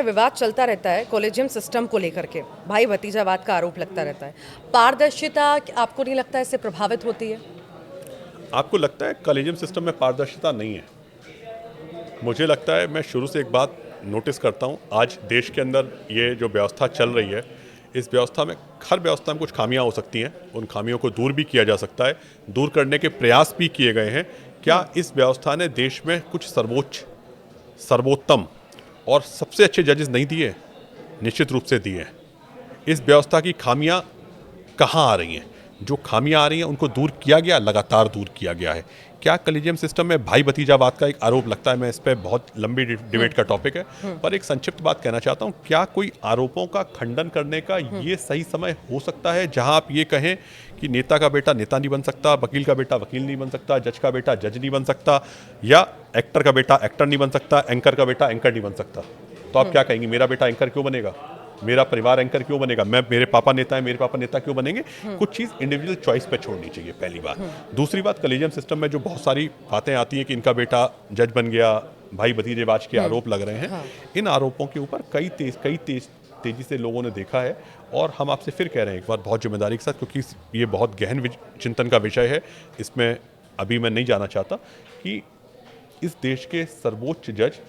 विवाद चलता रहता है कॉलेजियम सिस्टम को लेकर के, भाई भतीजावाद का आरोप लगता रहता है। पारदर्शिता आपको नहीं लगता इससे प्रभावित होती है? आपको लगता है कॉलेजियम सिस्टम में पारदर्शिता नहीं है? मुझे लगता है, मैं शुरू से एक बात नोटिस करता हूँ, आज देश के अंदर ये जो व्यवस्था चल रही है, इस व्यवस्था में, हर व्यवस्था में कुछ खामियां हो सकती हैं, उन खामियों को दूर भी किया जा सकता है, दूर करने के प्रयास भी किए गए हैं। क्या इस व्यवस्था ने देश में कुछ सर्वोच्च, सर्वोत्तम और सबसे अच्छे जजेस नहीं दिए? निश्चित रूप से दिए हैं। इस व्यवस्था की खामियां कहाँ आ रही हैं? जो खामियां आ रही हैं उनको दूर किया गया, लगातार दूर किया गया है। क्या कॉलेजियम सिस्टम में भाई भतीजावाद का एक आरोप लगता है? मैं इस पर बहुत लंबी डिबेट का टॉपिक है, पर एक संक्षिप्त बात कहना चाहता हूं। क्या कोई आरोपों का खंडन करने का ये सही समय हो सकता है जहां आप ये कहें कि नेता का बेटा नेता नहीं बन सकता, वकील का बेटा वकील नहीं बन सकता, जज का बेटा जज नहीं बन सकता, या एक्टर का बेटा एक्टर नहीं बन सकता, एंकर का बेटा एंकर नहीं बन सकता? तो आप क्या कहेंगे, मेरा बेटा एंकर क्यों बनेगा, मेरा परिवार एंकर क्यों बनेगा, मेरे पापा नेता है, मेरे पापा नेता क्यों बनेंगे? कुछ चीज़ इंडिविजुअल चॉइस पे छोड़नी चाहिए, पहली बात। दूसरी बात, कॉलेजियम सिस्टम में जो बहुत सारी बातें आती हैं कि इनका बेटा जज बन गया, भाई भतीजेवाज के आरोप लग रहे हैं, इन आरोपों के ऊपर कई तेजी से लोगों ने देखा है। और हम आपसे फिर कह रहे हैं एक बार बहुत जिम्मेदारी के साथ, क्योंकि ये बहुत गहन चिंतन का विषय है, इसमें अभी मैं नहीं जाना चाहता, कि इस देश के सर्वोच्च जज,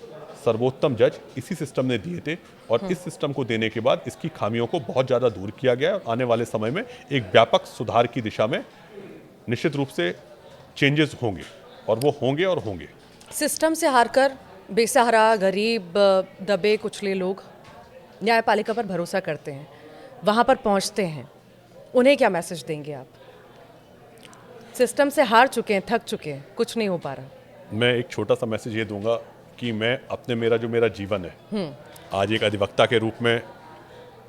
सर्वोत्तम जज इसी सिस्टम ने दिए थे, और इस सिस्टम को देने के बाद इसकी खामियों को बहुत ज़्यादा दूर किया गया। आने वाले समय में एक व्यापक सुधार की दिशा में निश्चित रूप से चेंजेस होंगे, और वो होंगे और होंगे। सिस्टम से हारकर बेसहारा, गरीब, दबे कुचले लोग न्यायपालिका पर भरोसा करते हैं, वहां पर पहुंचते हैं, उन्हें क्या मैसेज देंगे आप? सिस्टम से हार चुके हैं, थक चुके हैं, कुछ नहीं हो पा रहा। मैं एक छोटा सा मैसेज ये दूंगा कि मेरा जीवन है, आज एक अधिवक्ता के रूप में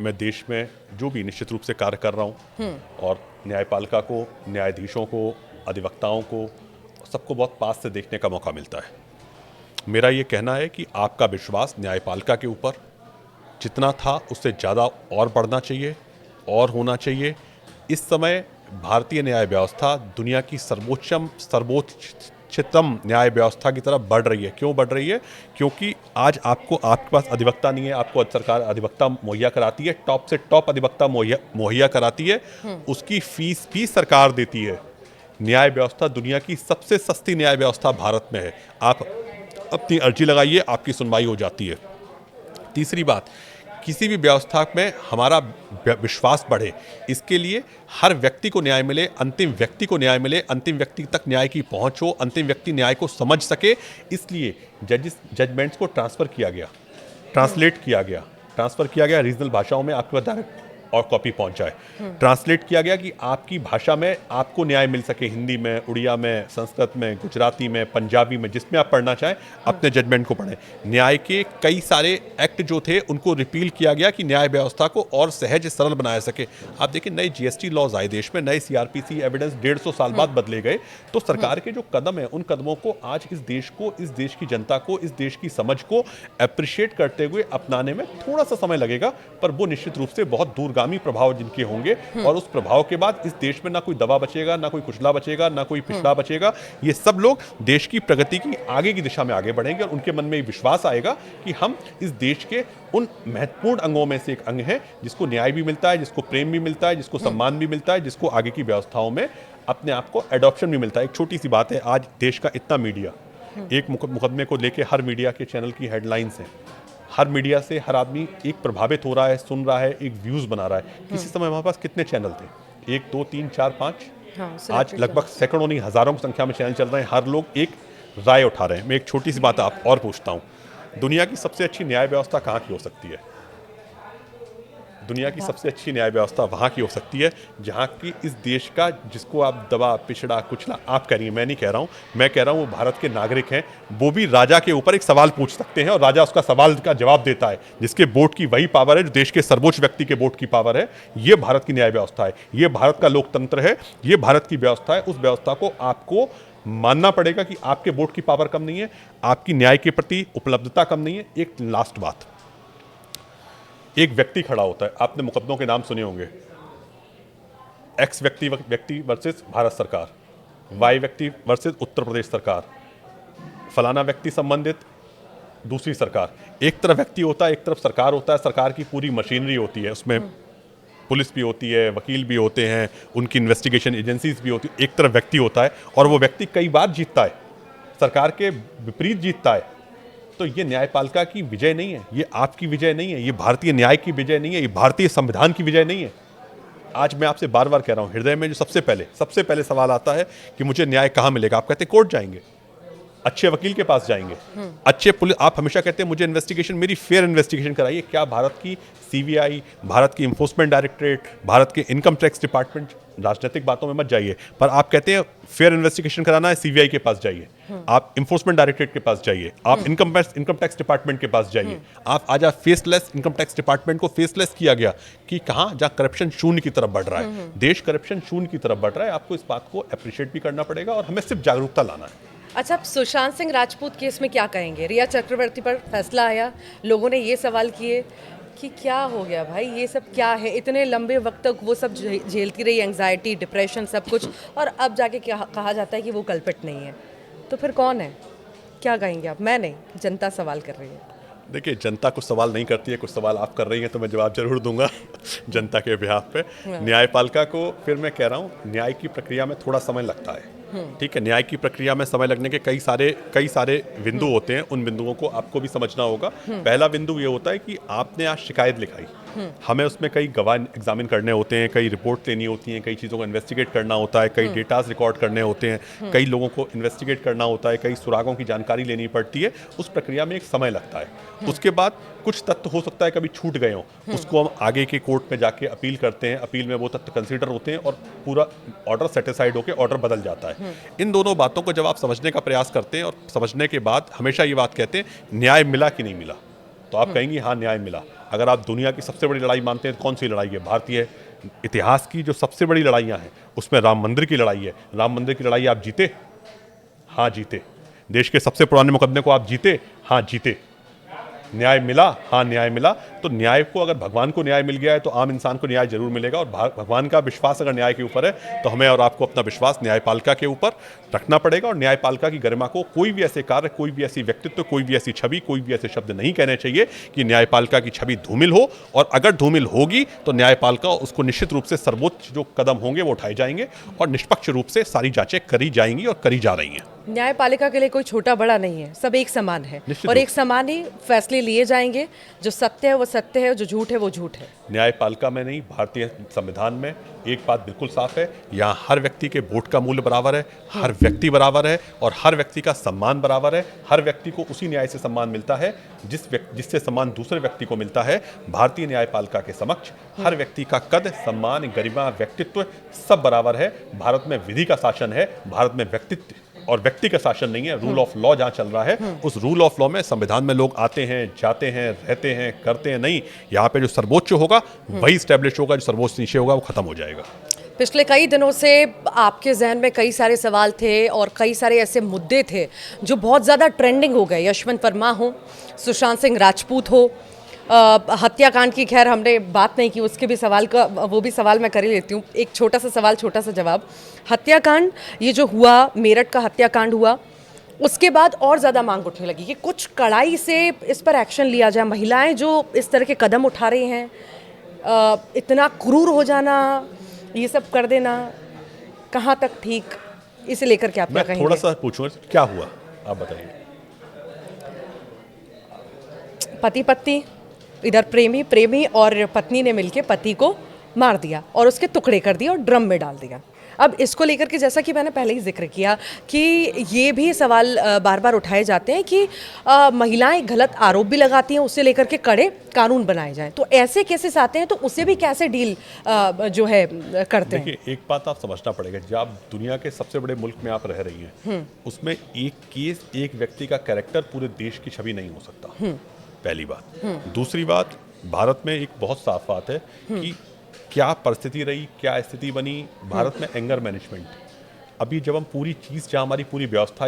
मैं देश में जो भी निश्चित रूप से कार्य कर रहा हूँ, और न्यायपालिका को, न्यायाधीशों को, अधिवक्ताओं को, सबको बहुत पास से देखने का मौका मिलता है। मेरा ये कहना है कि आपका विश्वास न्यायपालिका के ऊपर जितना था उससे ज़्यादा और बढ़ना चाहिए, और होना चाहिए। इस समय भारतीय न्याय व्यवस्था दुनिया की सर्वोच्चतम न्याय व्यवस्था की तरफ बढ़ रही है। क्यों बढ़ रही है? क्योंकि आज आपके पास अधिवक्ता नहीं है, आपको सरकार अधिवक्ता मुहैया कराती है, टॉप से टॉप अधिवक्ता मुहैया कराती है, उसकी फीस भी सरकार देती है। न्याय व्यवस्था दुनिया की सबसे सस्ती न्याय व्यवस्था भारत में है। आप अपनी अर्जी लगाइए, आपकी सुनवाई हो जाती है। तीसरी बात, किसी भी व्यवस्था में हमारा विश्वास बढ़े, इसके लिए हर व्यक्ति को न्याय मिले, अंतिम व्यक्ति को न्याय मिले, अंतिम व्यक्ति तक न्याय की पहुंच हो, अंतिम व्यक्ति न्याय को समझ सके, इसलिए जजमेंट्स को ट्रांसफ़र किया गया, ट्रांसफ़र किया गया रीजनल भाषाओं में, आपके पास डायरेक्ट और कॉपी पहुंचाए। ट्रांसलेट किया गया कि आपकी भाषा में आपको न्याय मिल सके, हिंदी में, उड़िया में, संस्कृत में, गुजराती में, पंजाबी में, जिसमें आप पढ़ना चाहें, अपने जजमेंट को पढ़ें। न्याय के कई सारे एक्ट जो थे उनको रिपील किया गया कि न्याय व्यवस्था को और सहज सरल बनाया सके। आप देखिए, नए जीएसटी लॉज आए देश में, नए सीआरपीसी एविडेंस 150 साल बाद बदले गए। तो सरकार के जो कदम है, उन कदमों को आज इस देश को, इस देश की जनता को, इस देश की समझ को अप्रिशिएट करते हुए अपनाने में थोड़ा सा समय लगेगा, पर वो निश्चित रूप से बहुत दूरगामी प्रभाव जिनके होंगे, और उस प्रभाव के बाद इस देश में ना कोई दबा बचेगा, ना कोई कुचला बचेगा, ना कोई पिछड़ा बचेगा। ये सब लोग देश की प्रगति की आगे की दिशा में आगे बढ़ेंगे, और उनके मन में ये विश्वास आएगा कि हम इस देश के उन महत्वपूर्ण अंगों में से एक अंग है, जिसको न्याय भी मिलता है, जिसको प्रेम भी मिलता है, जिसको सम्मान भी मिलता है, जिसको आगे की व्यवस्थाओं में अपने आप को एडॉप्शन भी मिलता है। एक छोटी सी बात है, आज देश का इतना मीडिया, एक मुकदमे को लेकर हर मीडिया के चैनल की हेडलाइंस हैं, हर मीडिया से हर आदमी एक प्रभावित हो रहा है, सुन रहा है, एक व्यूज़ बना रहा है। किसी समय हमारे पास कितने चैनल थे? 1 2 3 4 5, आज लगभग सैकड़ों नहीं हज़ारों की संख्या में चैनल चल रहे हैं, हर लोग एक राय उठा रहे हैं। मैं एक छोटी सी बात आप और पूछता हूँ, दुनिया की सबसे अच्छी न्याय व्यवस्था कहाँ की हो सकती है? दुनिया की सबसे अच्छी न्याय व्यवस्था वहाँ की हो सकती है जहाँ की इस देश का, जिसको आप दबा, पिछड़ा, कुचला आप कह रही हैं, मैं नहीं कह रहा हूँ, मैं कह रहा हूँ वो भारत के नागरिक हैं, वो भी राजा के ऊपर एक सवाल पूछ सकते हैं, और राजा उसका सवाल का जवाब देता है, जिसके वोट की वही पावर है जो देश के सर्वोच्च व्यक्ति के वोट की पावर है। ये भारत की न्याय व्यवस्था है, ये भारत का लोकतंत्र है, ये भारत की व्यवस्था है। उस व्यवस्था को आपको मानना पड़ेगा कि आपके वोट की पावर कम नहीं है, आपकी न्याय के प्रति उपलब्धता कम नहीं है। एक लास्ट बात, एक व्यक्ति खड़ा होता है, आपने मुकदमों के नाम सुने होंगे, एक्स व्यक्ति वर्सेस भारत सरकार, वाई व्यक्ति वर्सेस उत्तर प्रदेश सरकार, फलाना व्यक्ति संबंधित, दूसरी सरकार। एक तरफ व्यक्ति होता है, एक तरफ सरकार होता है, सरकार की पूरी मशीनरी होती है, उसमें पुलिस भी होती है, वकील भी होते हैं, उनकी इन्वेस्टिगेशन एजेंसीज भी होती है। एक तरफ व्यक्ति होता है और वो व्यक्ति कई बार जीतता है, सरकार के विपरीत जीतता है। तो ये न्यायपालिका की विजय नहीं है, ये आपकी विजय नहीं है, ये भारतीय न्याय की विजय नहीं है, ये भारतीय संविधान की विजय नहीं है। आज मैं आपसे बार बार कह रहा हूं, हृदय में जो सबसे पहले सवाल आता है कि मुझे न्याय कहां मिलेगा, आप कहते हैं कोर्ट जाएंगे, अच्छे वकील के पास जाएंगे, अच्छे पुलिस। आप हमेशा कहते हैं मुझे इन्वेस्टिगेशन, मेरी फेयर इन्वेस्टिगेशन कराइए। क्या भारत की सीबीआई, भारत की इन्फोर्समेंट डायरेक्टरेट, भारत के इनकम टैक्स डिपार्टमेंट, राजनीतिक बातों में मत जाइए, पर आप कहते हैं फेयर इन्वेस्टिगेशन कराना है, सीबीआई के पास जाइए, आप इन्फोर्समेंट डायरेक्टरेट के पास जाइए, आप इनकम टैक्स डिपार्टमेंट के पास जाइए। आप आज आप फेसलेस, इनकम टैक्स डिपार्टमेंट को फेसलेस किया गया कि कहां, जहां करप्शन शून्य की तरफ बढ़ रहा है, देश करप्शन शून्य की तरफ बढ़ रहा है। आपको इस बात को अप्रिशिएट भी करना पड़ेगा और हमें सिर्फ जागरूकता लाना है। अच्छा, आप सुशांत सिंह राजपूत केस में क्या कहेंगे? रिया चक्रवर्ती पर फैसला आया, लोगों ने ये सवाल किए कि क्या हो गया भाई, ये सब क्या है? इतने लंबे वक्त तक वो सब झेलती रही, एंग्जाइटी, डिप्रेशन, सब कुछ, और अब जाके क्या कहा जाता है कि वो कल्पित नहीं है। तो फिर कौन है? क्या कहेंगे आप? मैं नहीं, जनता सवाल कर रही है। देखिए, जनता कुछ सवाल नहीं करती है, कुछ सवाल आप कर रही हैं, तो मैं जवाब जरूर दूंगा जनता के बिहाफ पे। न्यायपालिका को, फिर मैं कह रहा हूँ, न्याय की प्रक्रिया में थोड़ा समय लगता है। ठीक है, न्याय की प्रक्रिया में समय लगने के कई सारे बिंदु होते हैं। उन बिंदुओं को आपको भी समझना होगा। पहला बिंदु ये होता है कि आपने आज शिकायत लिखाई, हमें उसमें कई गवाह एग्जामिन करने होते हैं, कई रिपोर्ट लेनी होती हैं, कई चीज़ों को इन्वेस्टिगेट करना होता है, कई डेटाज रिकॉर्ड करने होते हैं, कई लोगों को इन्वेस्टिगेट करना होता है, कई सुरागों की जानकारी लेनी पड़ती है। उस प्रक्रिया में एक समय लगता है। उसके बाद कुछ तथ्य हो सकता है कभी छूट गए हों, उसको हम आगे के कोर्ट में जाके अपील करते हैं, अपील में वो तथ्य कंसीडर होते हैं और पूरा ऑर्डर सेटिसाइड होकर ऑर्डर बदल जाता है। इन दोनों बातों को जब आप समझने का प्रयास करते हैं और समझने के बाद हमेशा ये बात कहते हैं, न्याय मिला कि नहीं मिला, तो आप कहेंगे हाँ न्याय मिला। अगर आप दुनिया की सबसे बड़ी लड़ाई मानते हैं तो कौन सी लड़ाई है? भारतीय इतिहास की जो सबसे बड़ी लड़ाइयाँ हैं उसमें राम मंदिर की लड़ाई है। राम मंदिर की लड़ाई आप जीते? हाँ जीते। देश के सबसे पुराने मुकदमे को आप जीते? हाँ जीते। न्याय मिला? हाँ न्याय मिला। तो न्याय को, अगर भगवान को न्याय मिल गया है तो आम इंसान को न्याय जरूर मिलेगा। और भगवान का विश्वास अगर न्याय के ऊपर है तो हमें और आपको अपना विश्वास न्यायपालिका के ऊपर रखना पड़ेगा। और न्यायपालिका की गरिमा को कोई भी ऐसे कार्य, कोई भी ऐसी व्यक्तित्व, कोई भी ऐसी छवि, कोई भी ऐसे शब्द नहीं कहने चाहिए कि न्यायपालिका की छवि धूमिल हो। और अगर धूमिल होगी तो न्यायपालिका, उसको निश्चित रूप से सर्वोच्च जो कदम होंगे वो उठाए जाएंगे और निष्पक्ष रूप से सारी जांचें करी जाएंगी और करी जा रही हैं। न्यायपालिका के लिए कोई छोटा बड़ा नहीं है, सब एक समान है और एक समान ही फैसले लिए जाएंगे। जो सत्य है वो सत्य है, जो झूठ है वो झूठ है। न्यायपालिका में नहीं, भारतीय संविधान में एक बात बिल्कुल साफ है, यहाँ हर व्यक्ति के वोट का मूल्य बराबर है, हर व्यक्ति बराबर है और हर व्यक्ति का सम्मान बराबर है। हर व्यक्ति को उसी न्याय से सम्मान मिलता है जिससे सम्मान दूसरे व्यक्ति को मिलता है। भारतीय न्यायपालिका के समक्ष हर व्यक्ति का कद, सम्मान, गरिमा, व्यक्तित्व सब बराबर है। भारत में विधि का शासन है, भारत में व्यक्तित्व और व्यक्ति का शासन नहीं है। रूल ऑफ लॉ जहां चल रहा है, उस रूल ऑफ लॉ में संविधान में लोग आते हैं, जाते हैं, रहते हैं, करते हैं नहीं। यहाँ पे जो सर्वोच्च होगा वही स्टैब्लिश होगा, जो सर्वोच्च नीचे होगा वो खत्म हो जाएगा। पिछले कई दिनों से आपके जहन में कई सारे सवाल थे और कई सारे ऐसे मुद्दे थे जो बहुत ज़्यादा ट्रेंडिंग हो गए। यशवंत वर्मा हो, सुशांत सिंह राजपूत हो, हत्याकांड की खैर हमने बात नहीं की, उसके भी सवाल का, वो भी सवाल मैं कर ही लेती हूँ। एक छोटा सा सवाल, छोटा सा जवाब। हत्याकांड, ये जो हुआ, मेरठ का हत्याकांड हुआ, उसके बाद और ज़्यादा मांग उठने लगी कि कुछ कड़ाई से इस पर एक्शन लिया जाए। महिलाएं जो इस तरह के कदम उठा रही हैं, इतना क्रूर हो जाना, ये सब कर देना, कहाँ तक ठीक, इसे लेकर के आप क्या कहेंगे? थोड़ा सा पूछूंगा, क्या हुआ आप बताइए। पति पत्नी, इधर प्रेमी और पत्नी ने मिलके पति को मार दिया और उसके टुकड़े कर दिए और ड्रम में डाल दिया। अब इसको लेकर के, जैसा कि मैंने पहले ही जिक्र किया कि ये भी सवाल बार बार उठाए जाते हैं कि महिलाएं गलत आरोप भी लगाती हैं, उससे लेकर के कड़े कानून बनाए जाएं। तो ऐसे केसेस आते हैं तो उसे भी कैसे डील जो है करते हैं? देखिए, एक बात आप समझना पड़ेगा, जब आप दुनिया के सबसे बड़े मुल्क में आप रह रही हैं, उसमें एक केस, एक व्यक्ति का कैरेक्टर पूरे देश की छवि नहीं हो सकता, पहली बात। दूसरी बात, भारत में एक बहुत साफ बात है कि क्या परिस्थिति रही, क्या स्थिति बनी। भारत में एंगर मैनेजमेंट, अभी जब हम पूरी चीज़, जहाँ हमारी पूरी व्यवस्था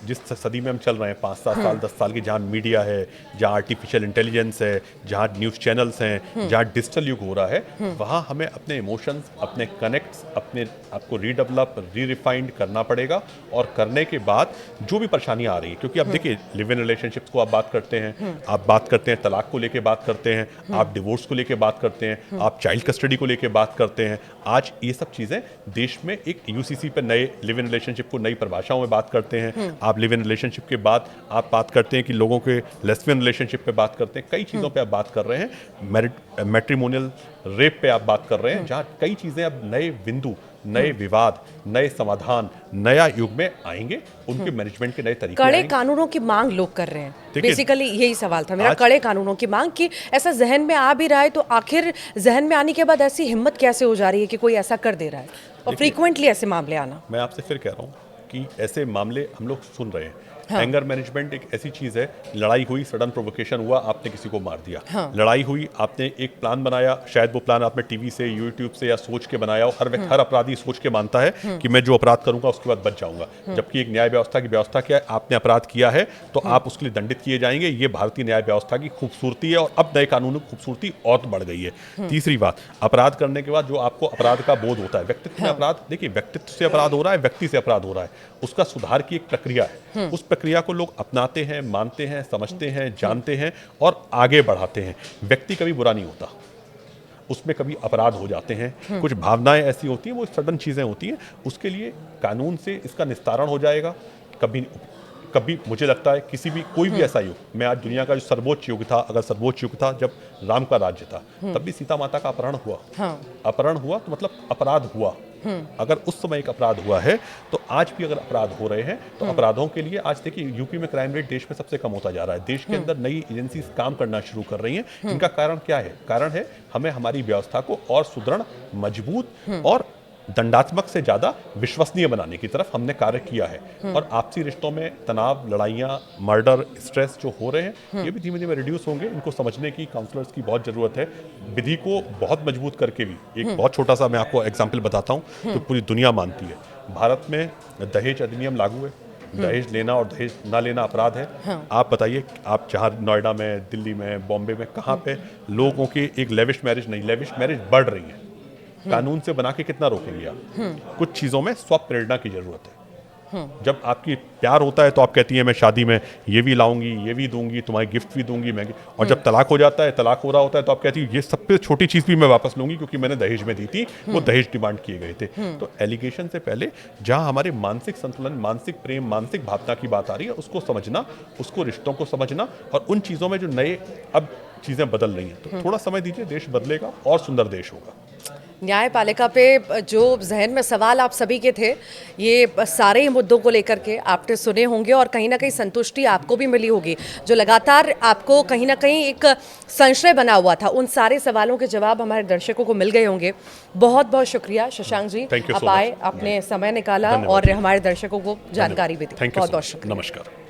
जिस सदी में हम चल रहे हैं, 5-7 साल 10 साल की, जहाँ मीडिया है, जहाँ आर्टिफिशियल इंटेलिजेंस है, जहाँ न्यूज़ चैनल्स हैं, जहाँ डिजिटल युग हो रहा है, वहाँ हमें अपने इमोशंस, अपने कनेक्ट्स, अपने आपको रीडेवलप, रिफाइंड करना पड़ेगा। और करने के बाद जो भी परेशानियाँ आ रही हैं, क्योंकि अब देखिए लिव इन रिलेशनशिप्स को आप बात करते हैं, आप बात करते हैं तलाक को लेके बात करते हैं, आप डिवोर्स को लेके बात करते हैं, आप चाइल्ड कस्टडी को लेके बात करते हैं। आज ये सब चीज़ें देश में एक यूसीसी पर नए लिव इन रिलेशनशिप को नई परिभाषाओं में बात करते हैं। आप लिव इन रिलेशनशिप के बाद आप बात करते हैं कि लोगों के लेस्बियन रिलेशनशिप पे बात करते हैं, कई चीज़ों पे आप बात कर रहे हैं, मैट्रिमोनियल रेप पे आप बात कर रहे हैं, जहाँ कई चीज़ें अब नए बिंदु, नए विवाद, नए समाधान, नया युग में आएंगे, उनके मैनेजमेंट के नए तरीके कड़े आएंगे। कानूनों की मांग लोग कर रहे हैं। देखिए, बेसिकली यही सवाल था मेरा, आज- कड़े कानूनों की मांग कि ऐसा जहन में आ भी रहा है, तो आखिर जहन में आने के बाद ऐसी हिम्मत कैसे हो जा रही है कि कोई ऐसा कर दे रहा है और फ्रीक्वेंटली ऐसे मामले आना। मैं आपसे फिर कह रहा हूँ कि ऐसे मामले हम लोग सुन रहे हैं। एंगर मैनेजमेंट एक ऐसी चीज़ है, लड़ाई हुई, सडन प्रोवोकेशन हुआ, आपने किसी को मार दिया। लड़ाई हुई, आपने एक प्लान बनाया, शायद वो प्लान आपने टीवी से, यूट्यूब से या सोच के बनाया हो। हर अपराधी सोच के मानता है कि मैं जो अपराध करूंगा उसके बाद बच जाऊंगा, जबकि एक न्याय व्यवस्था की व्यवस्था क्या है, आपने अपराध किया है तो आप उसके लिए दंडित किए जाएंगे। ये भारतीय न्याय व्यवस्था की खूबसूरती है, और अब नए कानूनों की खूबसूरती और बढ़ गई है। तीसरी बात, अपराध करने के बाद जो आपको अपराध का बोध होता है, व्यक्तित्व में अपराध, देखिए व्यक्तित्व से अपराध हो रहा है, व्यक्ति से अपराध हो रहा है, उसका सुधार की एक प्रक्रिया है। उस प्रक्रिया को लोग अपनाते हैं, मानते हैं, समझते हैं, जानते हैं और आगे बढ़ाते हैं। व्यक्ति कभी बुरा नहीं होता, उसमें कभी अपराध हो जाते हैं, कुछ भावनाएं ऐसी होती हैं, वो सडन चीज़ें होती हैं, उसके लिए कानून से इसका निस्तारण हो जाएगा। कभी कभी मुझे लगता है किसी भी, कोई भी ऐसा युग, मैं आज दुनिया का जो सर्वोच्च युग था, अगर सर्वोच्च युग था जब राम का राज्य था, तब भी सीता माता का अपहरण हुआ। अपहरण हुआ तो मतलब अपराध हुआ। अगर उस समय एक अपराध हुआ है, तो आज भी अगर अपराध हो रहे हैं, तो अपराधों के लिए आज देखिए यूपी में क्राइम रेट देश में सबसे कम होता जा रहा है। देश के अंदर नई एजेंसीज काम करना शुरू कर रही हैं। इनका कारण क्या है? कारण है हमें हमारी व्यवस्था को और सुदृढ़, मजबूत और दंडात्मक से ज़्यादा विश्वसनीय बनाने की तरफ हमने कार्य किया है। और आपसी रिश्तों में तनाव, लड़ाइयाँ, मर्डर, स्ट्रेस जो हो रहे हैं, ये भी धीमे धीमे रिड्यूस होंगे। इनको समझने की काउंसलर्स की बहुत ज़रूरत है। विधि को बहुत मजबूत करके भी, एक बहुत छोटा सा मैं आपको एग्जाम्पल बताता हूँ जो पूरी दुनिया मानती है। भारत में दहेज अधिनियम लागू है। दहेज लेना और दहेज ना लेना अपराध है। आप बताइए, आप जहाँ नोएडा में, दिल्ली में, बॉम्बे में, कहाँ पे लोगों की एक लेविश मैरिज नहीं, लेविश मैरिज बढ़ रही है। कानून से बना के कितना रोकेंगे आप? कुछ चीज़ों में स्वप्रेरणा की जरूरत है। जब आपकी प्यार होता है तो आप कहती हैं मैं शादी में ये भी लाऊंगी, ये भी दूंगी, तुम्हारी गिफ्ट भी दूंगी, मैं। और जब तलाक हो जाता है, तलाक हो रहा होता है, तो आप कहती है ये सबसे छोटी चीज़ भी मैं वापस लूंगी क्योंकि मैंने दहेज में दी थी, वो दहेज डिमांड किए गए थे। तो एलिगेशन से पहले जहाँ हमारे मानसिक संतुलन, मानसिक प्रेम, मानसिक भावना की बात आ रही है, उसको समझना, उसको रिश्तों को समझना, और उन चीज़ों में जो नए अब चीज़ें बदल रही हैं, तो थोड़ा समय दीजिए, देश बदलेगा और सुंदर देश होगा। न्यायपालिका पे जो जहन में सवाल आप सभी के थे, ये सारे ही मुद्दों को लेकर के आपने सुने होंगे और कहीं ना कहीं संतुष्टि आपको भी मिली होगी। जो लगातार आपको कहीं ना कहीं एक संशय बना हुआ था, उन सारे सवालों के जवाब हमारे दर्शकों को मिल गए होंगे। बहुत बहुत शुक्रिया Shashank ji, Thank you so आप आए, much. आपने समय निकाला धन्यवाद और जी। हमारे दर्शकों को जानकारी भी दी। Thank you बहुत so बहुत much. शुक्रिया। नमस्कार।